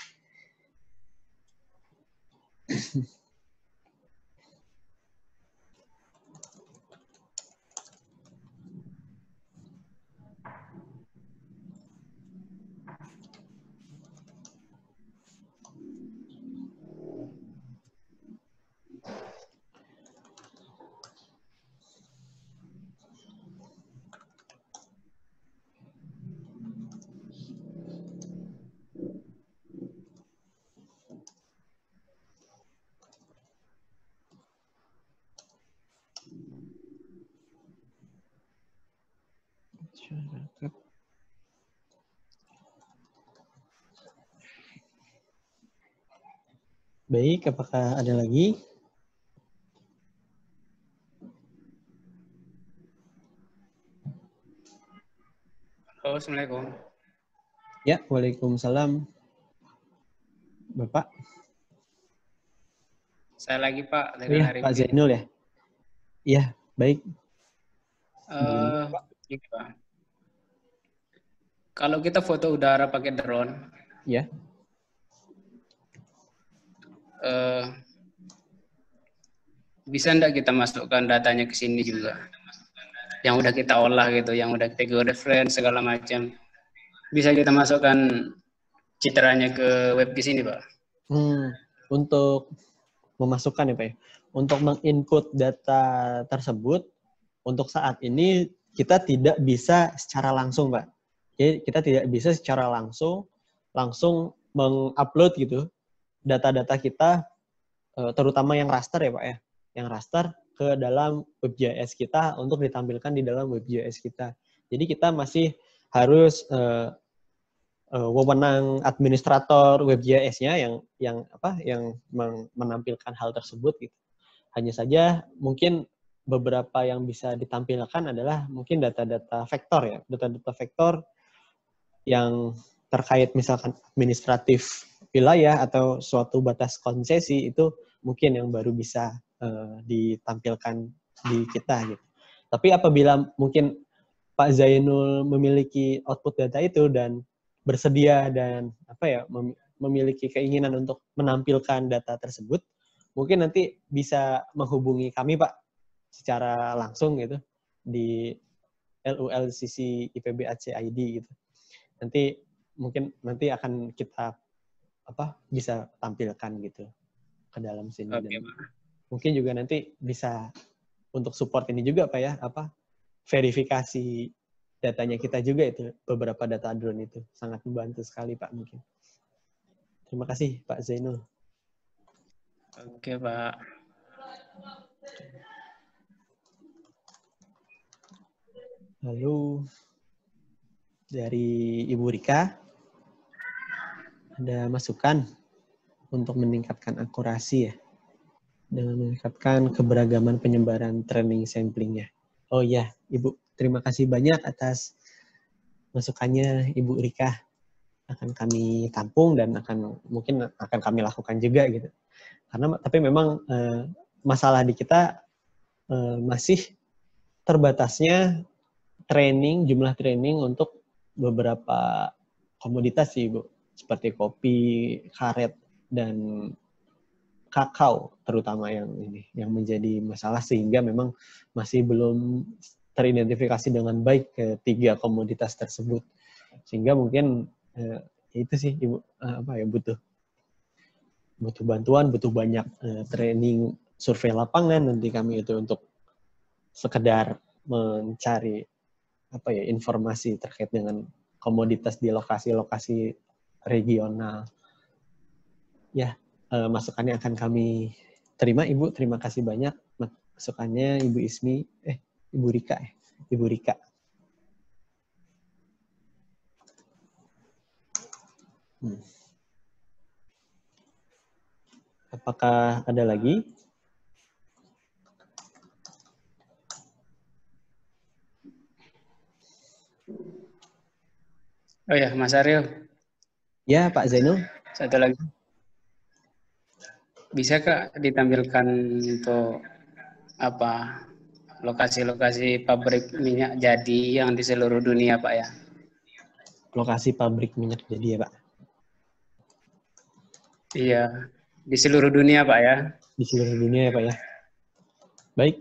Baik, apakah ada lagi? Halo, Assalamualaikum. Ya, waalaikumsalam. Bapak? Saya lagi Pak, Oh ya, Pak Zainul ya? Iya, baik. Gini, Pak. Kalau kita foto udara pakai drone, Ya. Bisa enggak kita masukkan datanya ke sini juga? Yang udah kita olah gitu, yang udah kita reference segala macam. Bisa kita masukkan citranya ke web di sini, Pak? Untuk memasukkan ya Pak ya, untuk menginput data tersebut, untuk saat ini kita tidak bisa secara langsung Pak. Jadi kita tidak bisa secara langsung mengupload gitu data-data kita, terutama yang raster ya Pak ya, yang raster ke dalam WebJS kita untuk ditampilkan di dalam WebJS kita. Jadi kita masih harus wewenang administrator WebJS-nya yang menampilkan hal tersebut gitu. Hanya saja mungkin beberapa yang bisa ditampilkan adalah mungkin data-data vektor ya, data-data vektor yang terkait misalkan administratif wilayah atau suatu batas konsesi, itu mungkin yang baru bisa ditampilkan di kita gitu. Tapi apabila mungkin Pak Zainul memiliki output data itu dan bersedia dan memiliki keinginan untuk menampilkan data tersebut, mungkin nanti bisa menghubungi kami Pak secara langsung gitu di LULCC IPB-AC ID gitu. Nanti akan kita bisa tampilkan gitu ke dalam sini. Oke, dan Pak. Mungkin juga nanti bisa untuk support ini juga Pak ya, verifikasi datanya kita juga itu, beberapa data drone itu sangat membantu sekali Pak mungkin. Terima kasih Pak Zainul. Oke Pak. Lalu dari Ibu Rika ada masukan untuk meningkatkan akurasi ya, dengan meningkatkan keberagaman penyebaran training samplingnya. Oh ya, Ibu, terima kasih banyak atas masukannya Ibu Rika. Akan kami tampung dan mungkin akan kami lakukan juga gitu. Tapi memang masalah di kita masih terbatasnya jumlah training untuk beberapa komoditas sih Bu, seperti kopi, karet, dan kakao terutama yang menjadi masalah, sehingga memang masih belum teridentifikasi dengan baik ketiga komoditas tersebut, sehingga mungkin itu sih Ibu butuh bantuan, butuh banyak training survei lapangan nanti kami itu untuk sekedar mencari informasi terkait dengan komoditas di lokasi-lokasi regional. Ya, masukannya akan kami terima Ibu. Terima kasih banyak masukannya Ibu Rika. Apakah ada lagi? Oh ya, Mas Aryo. Ya, Pak Zainul. Satu lagi. Bisa Kak ditampilkan untuk lokasi-lokasi pabrik minyak jadi yang di seluruh dunia Pak ya? Lokasi pabrik minyak jadi ya Pak? Iya, di seluruh dunia Pak ya? Di seluruh dunia ya Pak ya? Baik.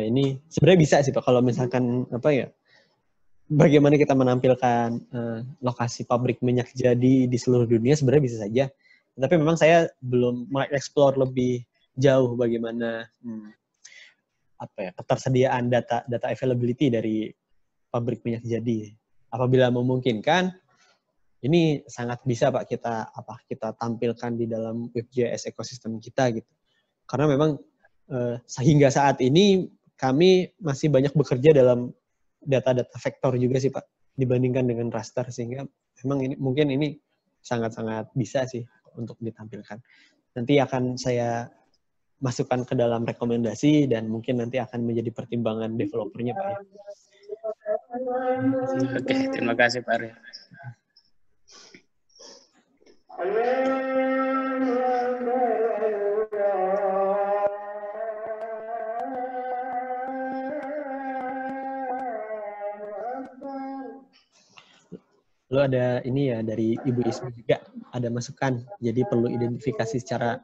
Ini sebenarnya bisa sih Pak, kalau misalkan bagaimana kita menampilkan lokasi pabrik minyak jadi di seluruh dunia, sebenarnya bisa saja. Tapi memang saya belum mengeksplor lebih jauh bagaimana ketersediaan data availability dari pabrik minyak jadi. Apabila memungkinkan, ini sangat bisa Pak kita tampilkan di dalam WebJS ekosistem kita gitu. Karena memang sehingga saat ini kami masih banyak bekerja dalam data-data vektor juga sih Pak, dibandingkan dengan raster, sehingga memang mungkin ini sangat-sangat bisa sih untuk ditampilkan. Nanti akan saya masukkan ke dalam rekomendasi dan mungkin nanti akan menjadi pertimbangan developernya, Pak ya. Oke, terima kasih Pak Arya. Lalu ada ini ya dari Ibu Ismi juga ada masukan. Jadi perlu identifikasi secara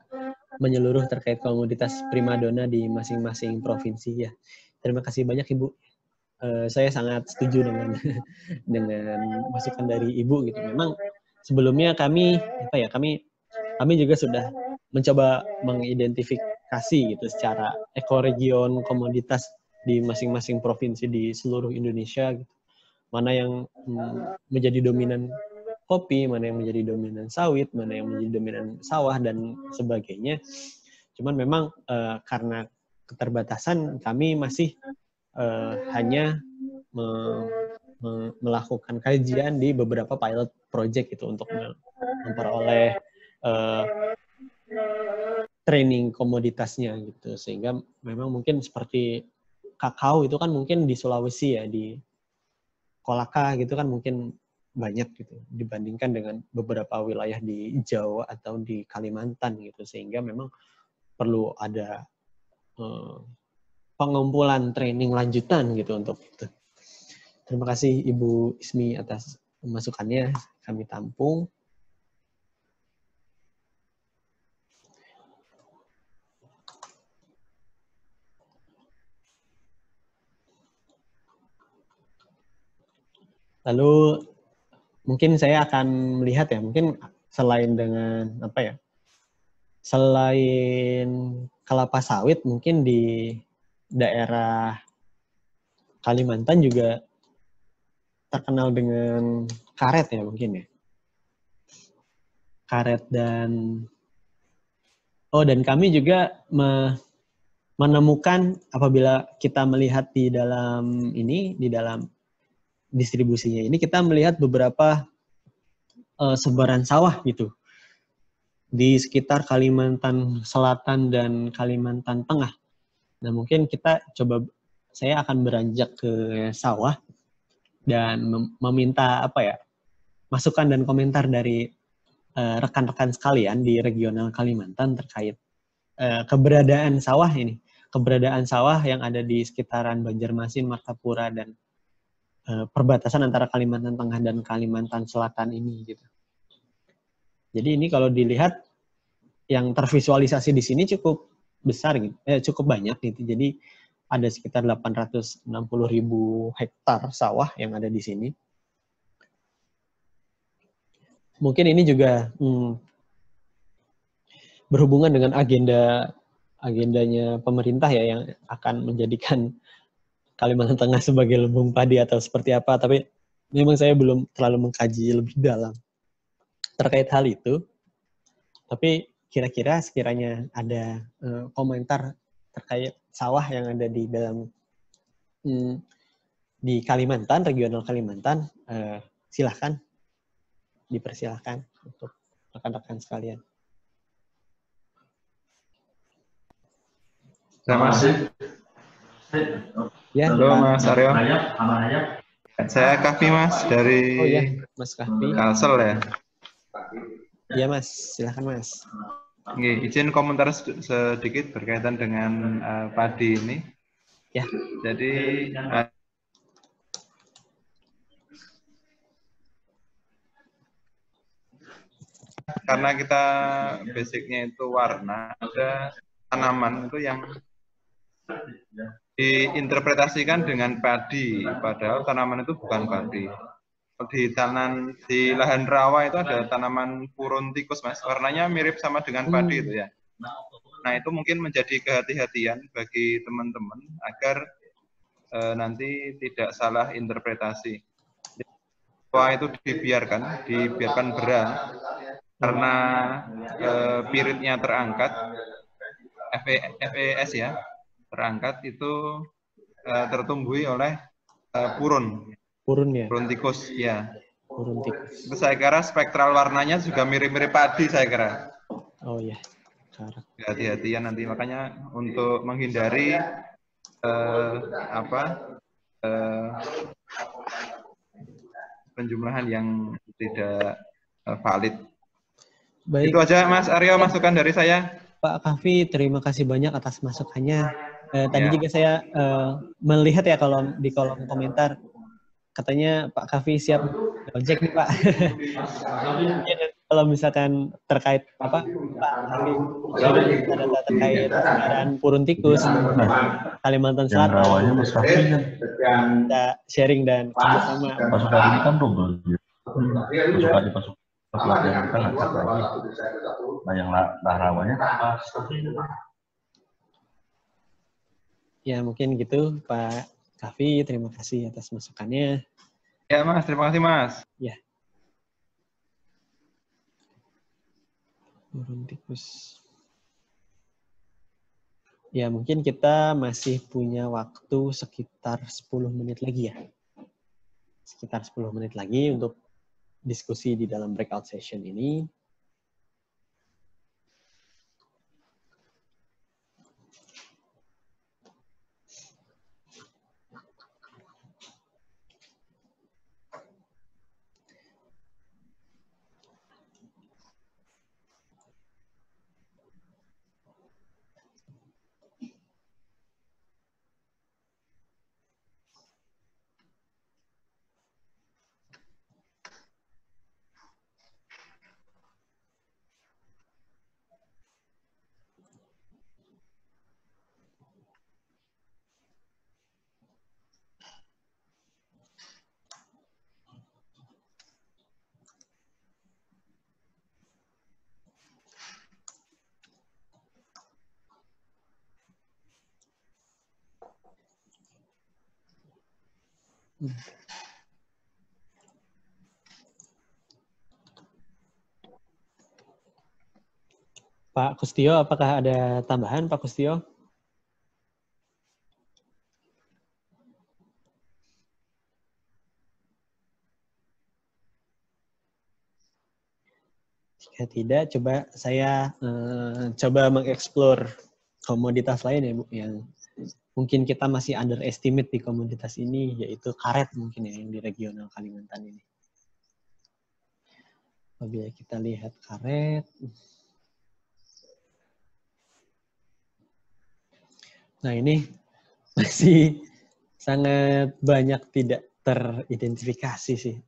menyeluruh terkait komoditas primadona di masing-masing provinsi ya. Terima kasih banyak Ibu. Saya sangat setuju dengan dengan masukan dari Ibu gitu. Memang sebelumnya kami juga sudah mencoba mengidentifikasi gitu secara ekoregion komoditas di masing-masing provinsi di seluruh Indonesia gitu. Mana yang menjadi dominan kopi, mana yang menjadi dominan sawit, mana yang menjadi dominan sawah, dan sebagainya. Cuman memang karena keterbatasan, kami masih hanya melakukan kajian di beberapa pilot project gitu untuk memperoleh training komoditasnya gitu. Sehingga memang mungkin seperti kakao itu kan mungkin di Sulawesi ya, di Kolaka gitu kan mungkin banyak gitu dibandingkan dengan beberapa wilayah di Jawa atau di Kalimantan gitu, sehingga memang perlu ada pengumpulan training lanjutan gitu untuk itu. Terima kasih Ibu Ismi atas masukannya, kami tampung. Lalu mungkin saya akan melihat ya, mungkin selain dengan selain kelapa sawit, mungkin di daerah Kalimantan juga terkenal dengan karet ya mungkin ya. Karet dan kami juga menemukan apabila kita melihat di dalam distribusinya ini, kita melihat beberapa sebaran sawah gitu di sekitar Kalimantan Selatan dan Kalimantan Tengah. Nah, mungkin saya akan beranjak ke sawah dan meminta masukan dan komentar dari rekan-rekan sekalian di regional Kalimantan terkait keberadaan sawah yang ada di sekitaran Banjarmasin, Martapura, dan perbatasan antara Kalimantan Tengah dan Kalimantan Selatan ini gitu. Jadi ini kalau dilihat yang tervisualisasi di sini cukup besar gitu, cukup banyak gitu. Jadi ada sekitar 860.000 hektar sawah yang ada di sini. Mungkin ini juga berhubungan dengan agendanya pemerintah ya, yang akan menjadikan Kalimantan Tengah sebagai lumbung padi atau seperti apa, tapi memang saya belum terlalu mengkaji lebih dalam terkait hal itu. Tapi sekiranya ada komentar terkait sawah yang ada di dalam di Kalimantan, regional Kalimantan, silahkan dipersilahkan untuk rekan-rekan sekalian. Terima kasih. Ya, halo Mas Aryo. Saya Kahfi Mas dari Mas Kahfi. Kalsel ya. Iya Mas, silakan Mas. Oke, izin komentar sedikit berkaitan dengan padi ini. Ya. Jadi karena kita basicnya itu warna, ada tanaman itu yang diinterpretasikan dengan padi, padahal tanaman itu bukan padi. Di lahan rawa itu ada tanaman purun tikus, Mas. Warnanya mirip sama dengan padi itu ya. Nah, itu mungkin menjadi kehati-hatian bagi teman-teman agar nanti tidak salah interpretasi. Wah, itu dibiarkan berah karena piritnya terangkat, FES ya, terangkat itu tertumbuhi oleh purun. Purun ya? Purun tikus, ya. burung tikus. Itu saya kira spektral warnanya juga mirip-mirip padi saya kira. Oh iya, karak. Hati-hatian nanti, makanya untuk menghindari penjumlahan yang tidak valid. Baik. Itu aja Mas Aryo masukan dari saya. Pak Kavi, terima kasih banyak atas masukannya. Tadi juga saya melihat ya kalau di kolom komentar katanya Pak Kavi siap ojek nih Pak. Kalau misalkan terkait Pak Kavi data terkait pengadaan purun tikus Kalimantan Selatan, rawanya Mas Kavi kan kita sharing dan kerjasama. pasukan ini kan double. Pasukan di pasukan pelatihan kita ngacak lagi. Nah yang rawanya Mas Kavi. Ya mungkin gitu Pak Kavi, terima kasih atas masukannya. Ya Mas, terima kasih Mas. Ya. Burung tikus. Ya mungkin kita masih punya waktu sekitar 10 menit lagi ya. Sekitar 10 menit lagi untuk diskusi di dalam breakout session ini. Pak Kustio, apakah ada tambahan Pak Kustio? Jika tidak, coba saya coba mengeksplor komoditas lain ya Bu, yang mungkin kita masih underestimate di komoditas ini, yaitu karet mungkin ya, yang di regional Kalimantan ini. Apabila kita lihat karet, nah ini masih sangat banyak tidak teridentifikasi sih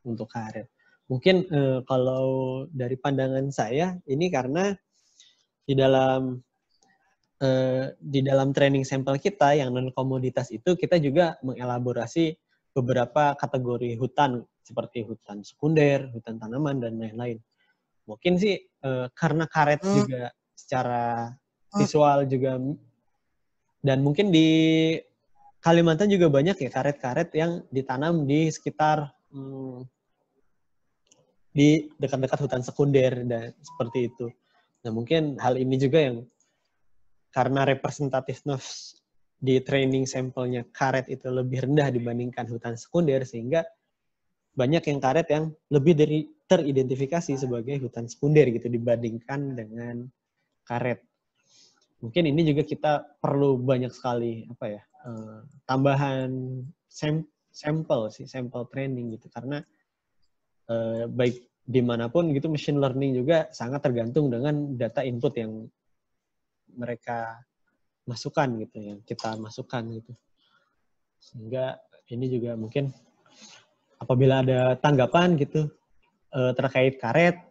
untuk karet. Mungkin kalau dari pandangan saya, ini karena di dalam training sampel kita yang non komoditas itu kita juga mengelaborasi beberapa kategori hutan seperti hutan sekunder, hutan tanaman dan lain-lain. Mungkin sih karena karet juga secara visual juga, dan mungkin di Kalimantan juga banyak ya karet-karet yang ditanam di sekitar di dekat-dekat hutan sekunder dan seperti itu. Nah mungkin hal ini juga yang karena representativeness di training sampelnya karet itu lebih rendah dibandingkan hutan sekunder, sehingga banyak yang karet yang lebih dari teridentifikasi sebagai hutan sekunder gitu dibandingkan dengan karet. Mungkin ini juga kita perlu banyak sekali tambahan sampel training gitu, karena baik dimanapun gitu machine learning juga sangat tergantung dengan data input yang mereka masukkan gitu, yang kita masukkan gitu. Sehingga ini juga mungkin apabila ada tanggapan gitu terkait karet,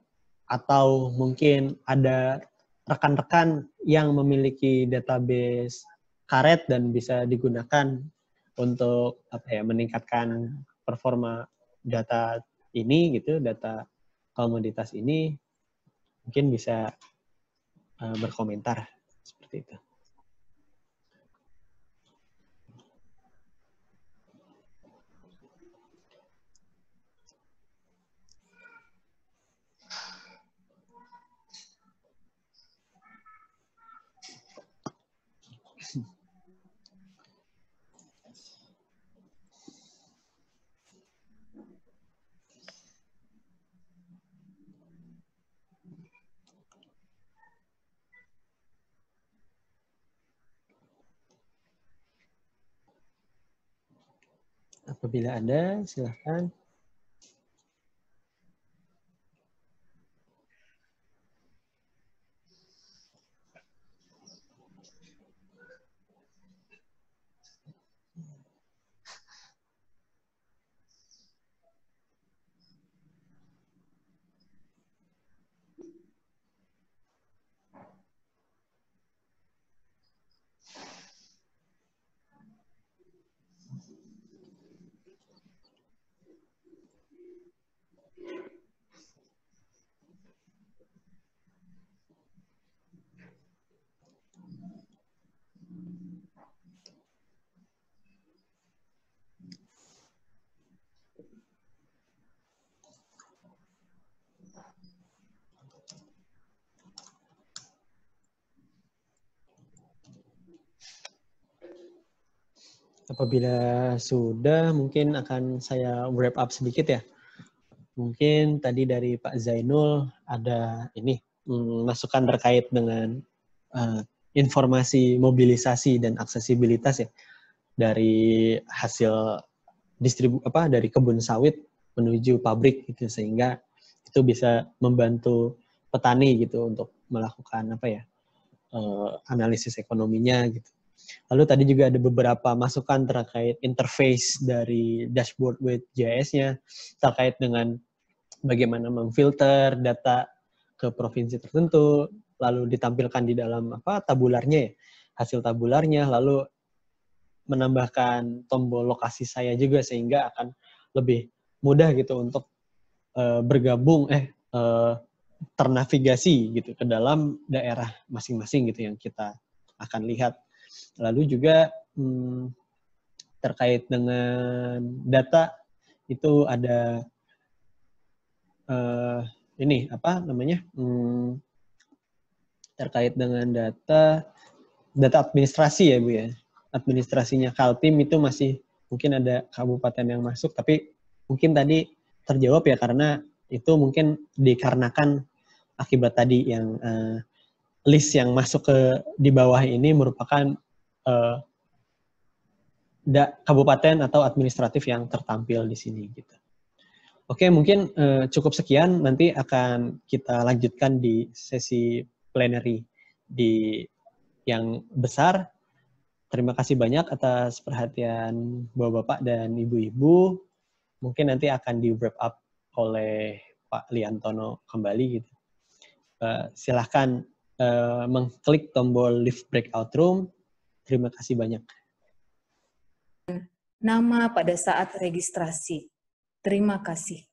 atau mungkin ada rekan-rekan yang memiliki database karet dan bisa digunakan untuk meningkatkan performa data ini gitu, data komoditas ini, mungkin bisa berkomentar seperti itu. Apabila ada, silahkan. Apabila sudah, mungkin akan saya wrap up sedikit ya. Mungkin tadi dari Pak Zainul ada ini masukan terkait dengan informasi mobilisasi dan aksesibilitas ya dari hasil dari kebun sawit menuju pabrik gitu, sehingga itu bisa membantu petani gitu untuk melakukan analisis ekonominya gitu. Lalu tadi juga ada beberapa masukan terkait interface dari dashboard with JS-nya terkait dengan bagaimana memfilter data ke provinsi tertentu, lalu ditampilkan di dalam tabularnya ya, hasil tabularnya, lalu menambahkan tombol lokasi saya juga sehingga akan lebih mudah gitu untuk bergabung ternavigasi gitu ke dalam daerah masing-masing gitu yang kita akan lihat. Lalu juga terkait dengan data itu ada terkait dengan data administrasi ya Bu ya. Administrasinya Kaltim itu masih mungkin ada kabupaten yang masuk, tapi mungkin tadi terjawab ya karena itu mungkin dikarenakan akibat tadi yang list yang masuk di bawah ini merupakan kabupaten atau administratif yang tertampil di sini gitu. Oke, mungkin cukup sekian, nanti akan kita lanjutkan di sesi plenary yang besar. Terima kasih banyak atas perhatian Bapak-bapak dan Ibu-ibu. Mungkin nanti akan di wrap up oleh Pak Liantono kembali gitu. Silahkan mengklik tombol Live Breakout Room. Terima kasih banyak. Nama pada saat registrasi. Terima kasih.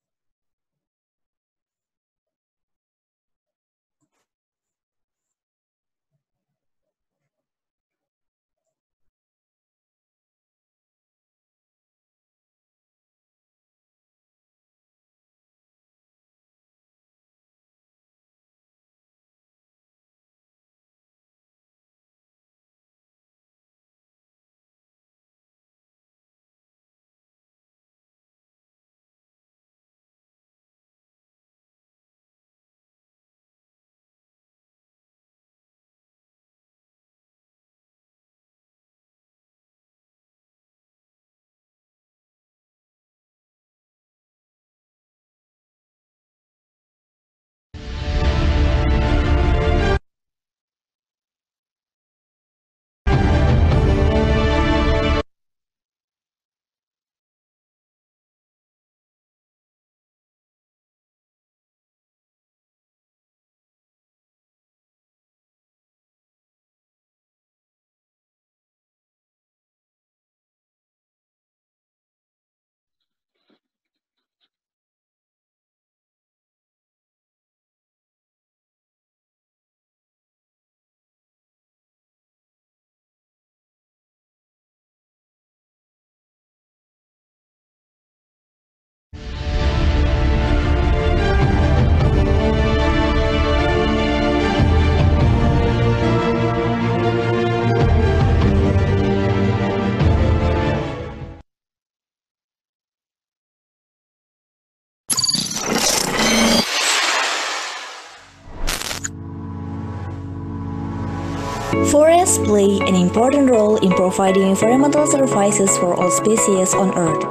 Forests play an important role in providing environmental services for all species on Earth.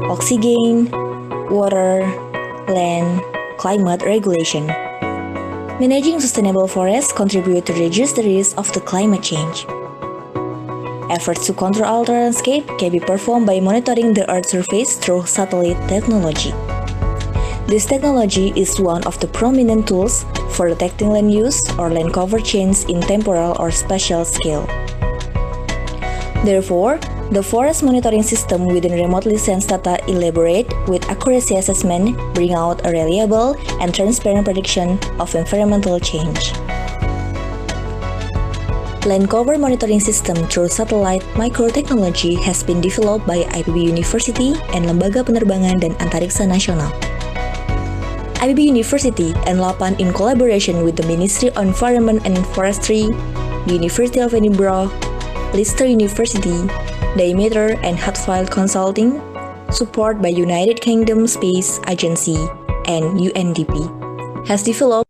oxygen, water, land, climate regulation. Managing sustainable forests contribute to reduce the risk of the climate change. Efforts to control our landscape can be performed by monitoring the Earth's surface through satellite technology. This technology is one of the prominent tools for detecting land use or land cover change in temporal or spatial scale. Therefore, the forest monitoring system within remotely sensed data elaborate with accuracy assessment bring out a reliable and transparent prediction of environmental change. Land cover monitoring system through satellite microtechnology has been developed by IPB University and Lembaga Penerbangan dan Antariksa Nasional. IPB University and LAPAN in collaboration with the Ministry of Environment and Forestry, the University of Edinburgh, Leicester University, Diameter and Hatfield Consulting, support by United Kingdom Space Agency and UNDP, has developed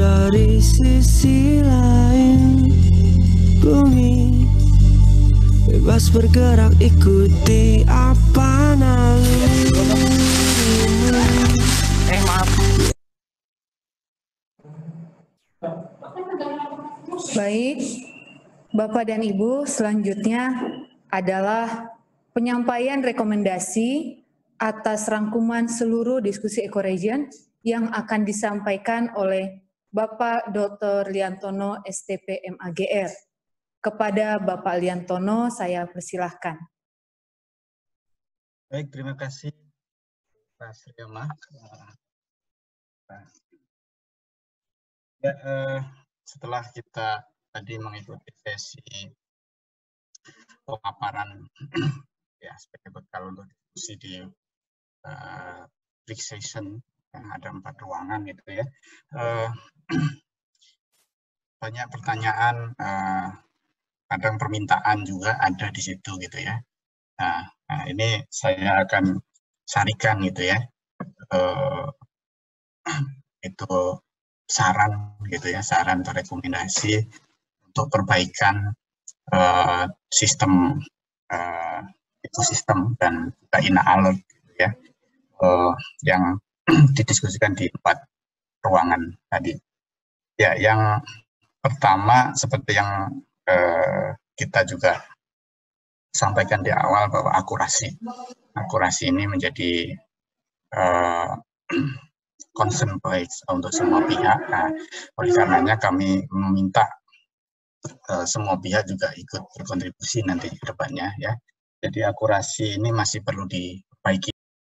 dari sisi lain bumi, bebas bergerak ikuti apa nalurimu. Maaf. Baik, Bapak dan Ibu, selanjutnya adalah penyampaian rekomendasi atas rangkuman seluruh diskusi ekoregion yang akan disampaikan oleh Bapak Dr. Liantono, STP MAGR. Kepada Bapak Liantono, saya persilahkan. Baik, terima kasih Mas Riyama. Ya, setelah kita tadi mengikuti sesi pemaparan ya sebagai bekal untuk diskusi di break session yang ada 4 ruangan gitu ya, banyak pertanyaan, kadang permintaan juga ada di situ gitu ya. Nah ini saya akan sarikan gitu ya, itu saran gitu ya, saran atau rekomendasi untuk perbaikan sistem ekosistem dan juga ina-alert gitu ya, yang didiskusikan di 4 ruangan tadi. Ya, yang pertama seperti yang kita juga sampaikan di awal bahwa akurasi ini menjadi concern place untuk semua pihak. Nah, oleh karenanya kami meminta semua pihak juga ikut berkontribusi nanti ke depannya ya. Jadi akurasi ini masih perlu diperbaiki.